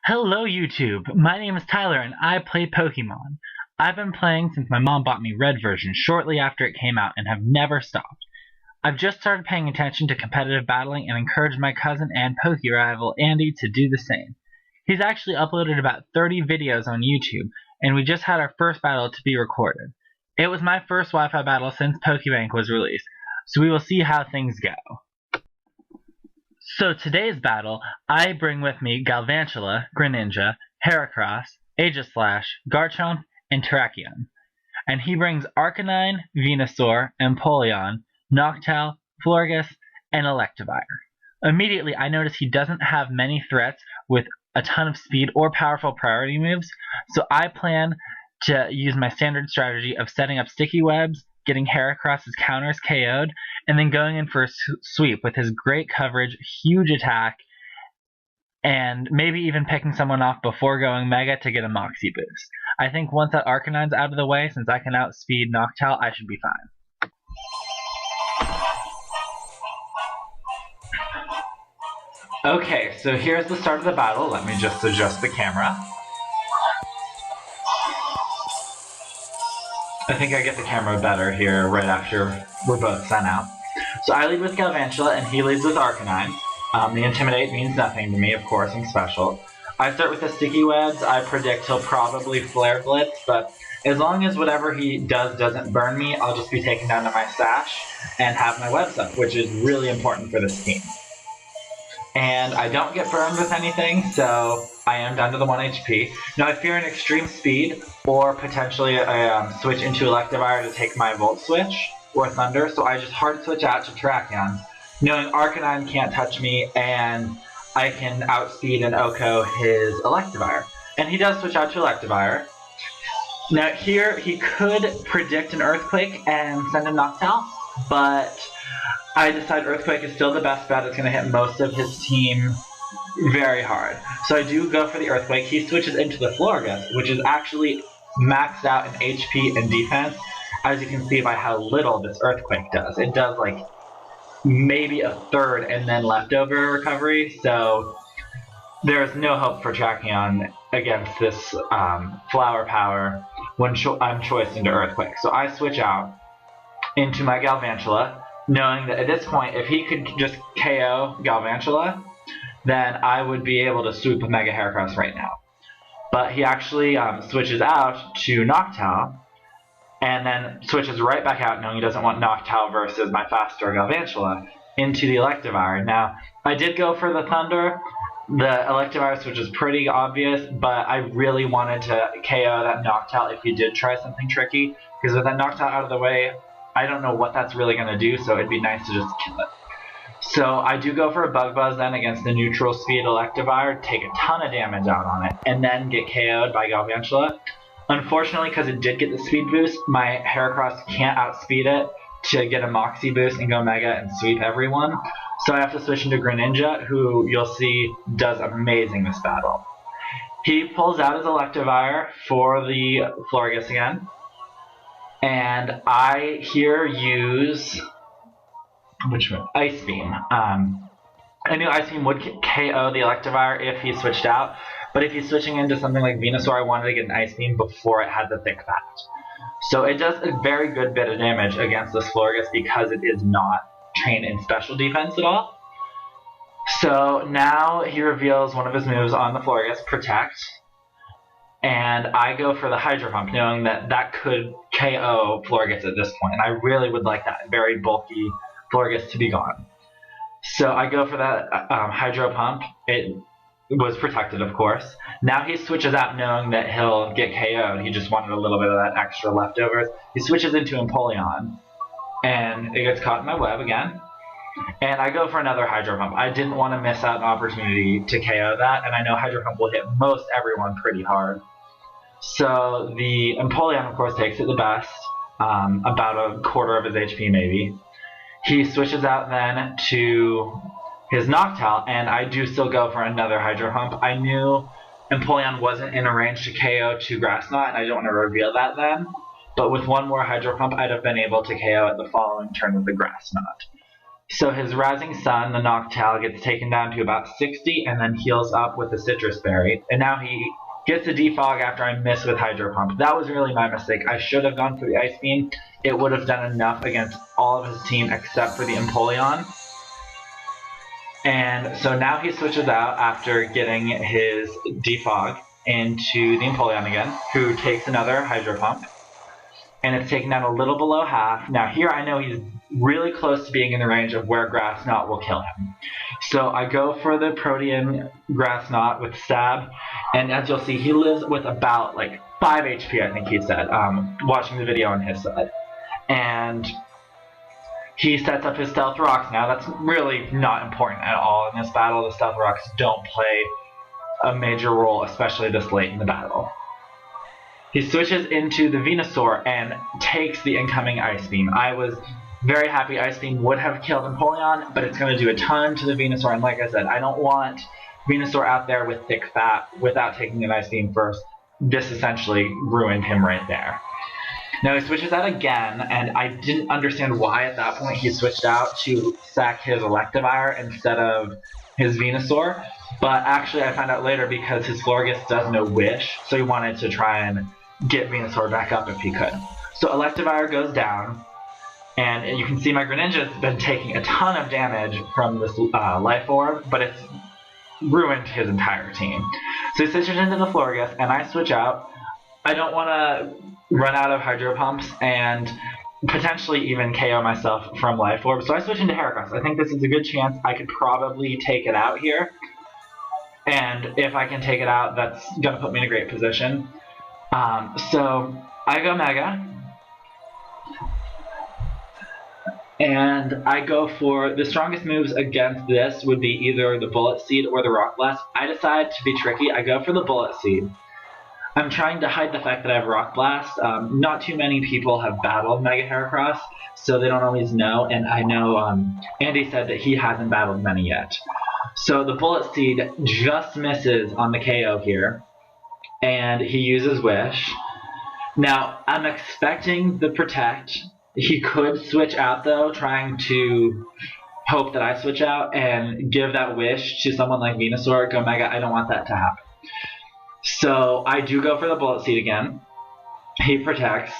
Hello YouTube, my name is Tyler and I play Pokemon. I've been playing since my mom bought me Red version shortly after it came out and have never stopped. I've just started paying attention to competitive battling and encouraged my cousin and Pokerival Andy to do the same. He's actually uploaded about 30 videos on YouTube and we just had our first battle to be recorded. It was my first Wi-Fi battle since Pokebank was released, so we will see how things go. So today's battle, I bring with me Galvantula, Greninja, Heracross, Aegislash, Garchomp, and Terrakion. And he brings Arcanine, Venusaur, Empoleon, Noctowl, Florges, and Electivire. Immediately, I notice he doesn't have many threats with a ton of speed or powerful priority moves, so I plan to use my standard strategy of setting up sticky webs, getting Heracross's counters KO'd, and then going in for a sweep with his great coverage, huge attack, and maybe even picking someone off before going Mega to get a Moxie boost. I think once that Arcanine's out of the way, since I can outspeed Noctowl, I should be fine. Okay, so here's the start of the battle. Let me just adjust the camera. I think I get the camera better here right after we're both sent out. So I lead with Galvantula and he leads with Arcanine. The Intimidate means nothing to me, of course, I'm special. I start with the Sticky Webs. I predict he'll probably Flare Blitz, but as long as whatever he does doesn't burn me, I'll just be taken down to my stash and have my webs up, which is really important for this team. And I don't get burned with anything, so I am down to the 1 HP. Now I fear an extreme speed, or potentially a switch into Electivire to take my Volt Switch, or Thunder, so I just hard switch out to Terrakion, knowing Arcanine can't touch me, and I can outspeed and OHKO his Electivire. And he does switch out to Electivire. Now here, he could predict an Earthquake and send a Noctowl, but I decide Earthquake is still the best bet. It's going to hit most of his team very hard. So I do go for the Earthquake. He switches into the Florges, which is actually maxed out in HP and defense, as you can see by how little this Earthquake does. It does like maybe a third and then leftover recovery, so there's no hope for Terrakion against this Flower Power when I'm choiced into Earthquake. So I switch out into my Galvantula, knowing that at this point, if he could just KO Galvantula, then I would be able to swoop a Mega Heracross right now. But he actually switches out to Noctowl, and then switches right back out, knowing he doesn't want Noctowl versus my faster Galvantula, into the Electivire. Now, I did go for the Thunder. The Electivire switch is pretty obvious, but I really wanted to KO that Noctowl if he did try something tricky, because with that Noctowl out of the way, I don't know what that's really going to do, so it'd be nice to just kill it. So I do go for a Bug Buzz then against the neutral speed Electivire, take a ton of damage out on it, and then get KO'd by Galvantula. Unfortunately, because it did get the speed boost, my Heracross can't outspeed it to get a Moxie boost and go Mega and sweep everyone. So I have to switch into Greninja, who you'll see does amazing this battle. He pulls out his Electivire for the Florges again. And I here use which one? Ice Beam. I knew Ice Beam would KO the Electivire if he switched out, but if he's switching into something like Venusaur, I wanted to get an Ice Beam before it had the thick patch. So it does a very good bit of damage against this Florges because it is not trained in special defense at all. So now he reveals one of his moves on the Florges, Protect. And I go for the Hydro Pump, knowing that that could KO Florges at this point. And I really would like that very bulky Florges to be gone. So I go for that Hydro Pump. It was protected, of course. Now he switches out knowing that he'll get KO'd. He just wanted a little bit of that extra leftovers. He switches into Empoleon. And it gets caught in my web again. And I go for another Hydro Pump. I didn't want to miss out an opportunity to KO that, and I know Hydro Pump will hit most everyone pretty hard. So the Empoleon, of course, takes it the best, about a quarter of his HP maybe. He switches out then to his Noctowl, and I do still go for another Hydro Pump. I knew Empoleon wasn't in a range to KO to Grass Knot, and I don't want to reveal that then. But with one more Hydro Pump, I'd have been able to KO at the following turn with the Grass Knot. So his Rising Sun, the Noctowl, gets taken down to about 60 and then heals up with the Citrus Berry. And now he gets a defog after I miss with Hydro Pump. That was really my mistake. I should have gone for the Ice Beam. It would have done enough against all of his team except for the Empoleon. And so now he switches out after getting his defog into the Empoleon again, who takes another Hydro Pump. And it's taken down a little below half. Now here I know he's really close to being in the range of where Grass Knot will kill him. So I go for the Protean Grass Knot with Stab, and as you'll see, he lives with about like 5 HP, I think he said, watching the video on his side. And he sets up his Stealth Rocks now. That's really not important at all in this battle. The Stealth Rocks don't play a major role, especially this late in the battle. He switches into the Venusaur and takes the incoming Ice Beam. I was very happy Ice Beam would have killed Empoleon, but it's going to do a ton to the Venusaur, and like I said, I don't want Venusaur out there with thick fat without taking an Ice Beam first. This essentially ruined him right there. Now he switches out again, and I didn't understand why at that point he switched out to sack his Electivire instead of his Venusaur, but actually I found out later because his Florges does no Wish, so he wanted to try and get Venusaur back up if he could. So Electivire goes down, and you can see my Greninja's been taking a ton of damage from this Life Orb, but it's ruined his entire team. So he switches into the Florges, and I switch out. I don't want to run out of Hydro Pumps and potentially even KO myself from Life Orb, so I switch into Heracross. I think this is a good chance I could probably take it out here, and if I can take it out, that's going to put me in a great position. So I go Mega, and I go for the strongest moves against this would be either the Bullet Seed or the Rock Blast. I decide to be tricky. I go for the Bullet Seed. I'm trying to hide the fact that I have Rock Blast. Not too many people have battled Mega Heracross, so they don't always know, and I know Andy said that he hasn't battled many yet. So the Bullet Seed just misses on the KO here, and he uses Wish. Now, I'm expecting the Protect. He could switch out though, trying to hope that I switch out and give that Wish to someone like Venusaur, go Mega. I don't want that to happen. So I do go for the Bullet Seed again. He protects.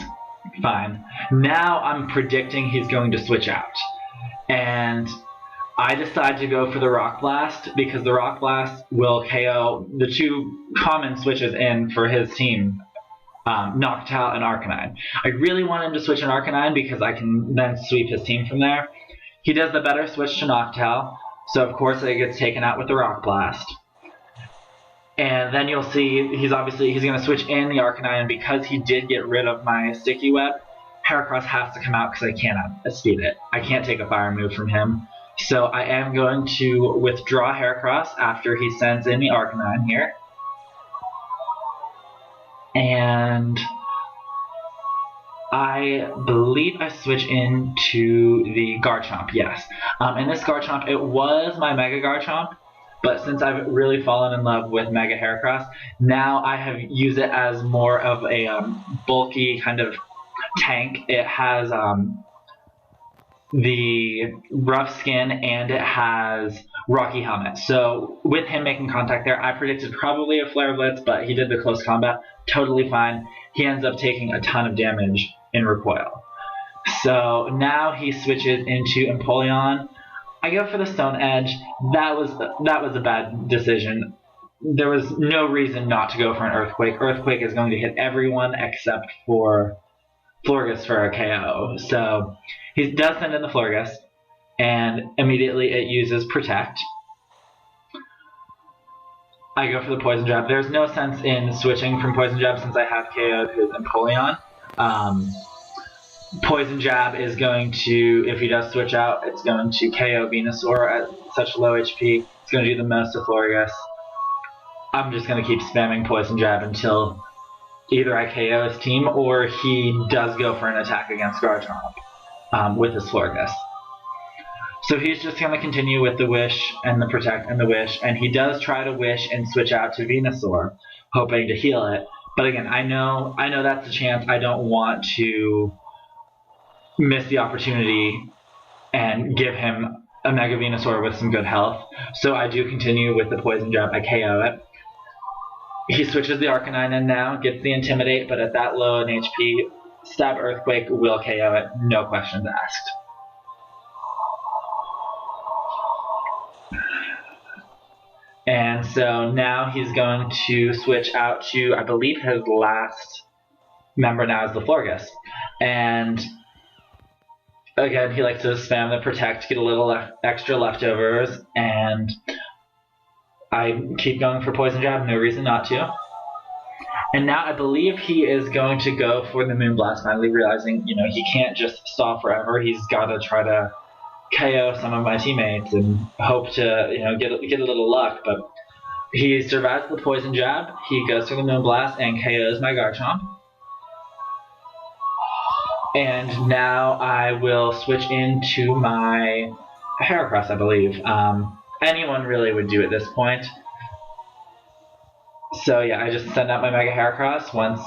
Fine. Now I'm predicting he's going to switch out. And I decide to go for the Rock Blast because the Rock Blast will KO the two common switches in for his team, Noctowl and Arcanine. I really want him to switch an Arcanine because I can then sweep his team from there. He does the better switch to Noctowl, so of course it gets taken out with the Rock Blast. And then you'll see he's going to switch in the Arcanine, and because he did get rid of my Sticky Web, Heracross has to come out because I cannot speed it. I can't take a fire move from him. So I am going to withdraw Heracross after he sends in the Arcanine here. And I believe I switch into the Garchomp, yes. And this Garchomp, it was my Mega Garchomp, but since I've really fallen in love with Mega Heracross, now I have used it as more of a bulky kind of tank. It has the rough skin and it has Rocky Helmet. So with him making contact there, I predicted probably a Flare Blitz, but he did the close combat. Totally fine. He ends up taking a ton of damage in recoil. So now he switches into Empoleon. I go for the Stone Edge. That was a bad decision. There was no reason not to go for an Earthquake. Earthquake is going to hit everyone except for Florges for a KO. So he does send in the Florges, and immediately it uses Protect. I go for the Poison Jab. There's no sense in switching from Poison Jab since I have KO'd his Empoleon. Poison Jab is going to, if he does switch out, it's going to KO Venusaur at such low HP. It's going to do the most to Florges. I'm just going to keep spamming Poison Jab until either I KO his team or he does go for an attack against Garchomp with his Florges. So he's just going to continue with the Wish and the Protect and the Wish, and he does try to Wish and switch out to Venusaur, hoping to heal it. But again, I know that's a chance. I don't want to miss the opportunity and give him a Mega Venusaur with some good health. So I do continue with the Poison Jab. I KO it. He switches the Arcanine in now, gets the Intimidate, but at that low in HP, Stab Earthquake will KO it, no questions asked. And so now he's going to switch out to, I believe his last member now is the Florges. And again, he likes to spam the Protect, get a little extra leftovers, and I keep going for Poison Jab, no reason not to. And now I believe he is going to go for the Moonblast, finally realizing, he can't just stall forever. He's got to try to KO some of my teammates and hope to, get a little luck. But he survives the Poison Jab. He goes for the Moonblast and KOs my Garchomp. And now I will switch into my Heracross, I believe. Anyone really would do at this point. So yeah, I just send out my Mega Heracross once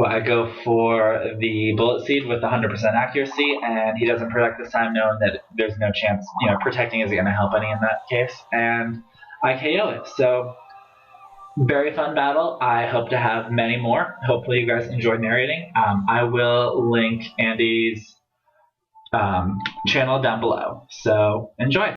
I go for the Bullet Seed with 100% accuracy, and he doesn't protect this time, knowing that there's no chance, protecting isn't going to help any in that case, and I KO it. So very fun battle. I hope to have many more. Hopefully you guys enjoyed narrating. I will link Andy's channel down below, so enjoy.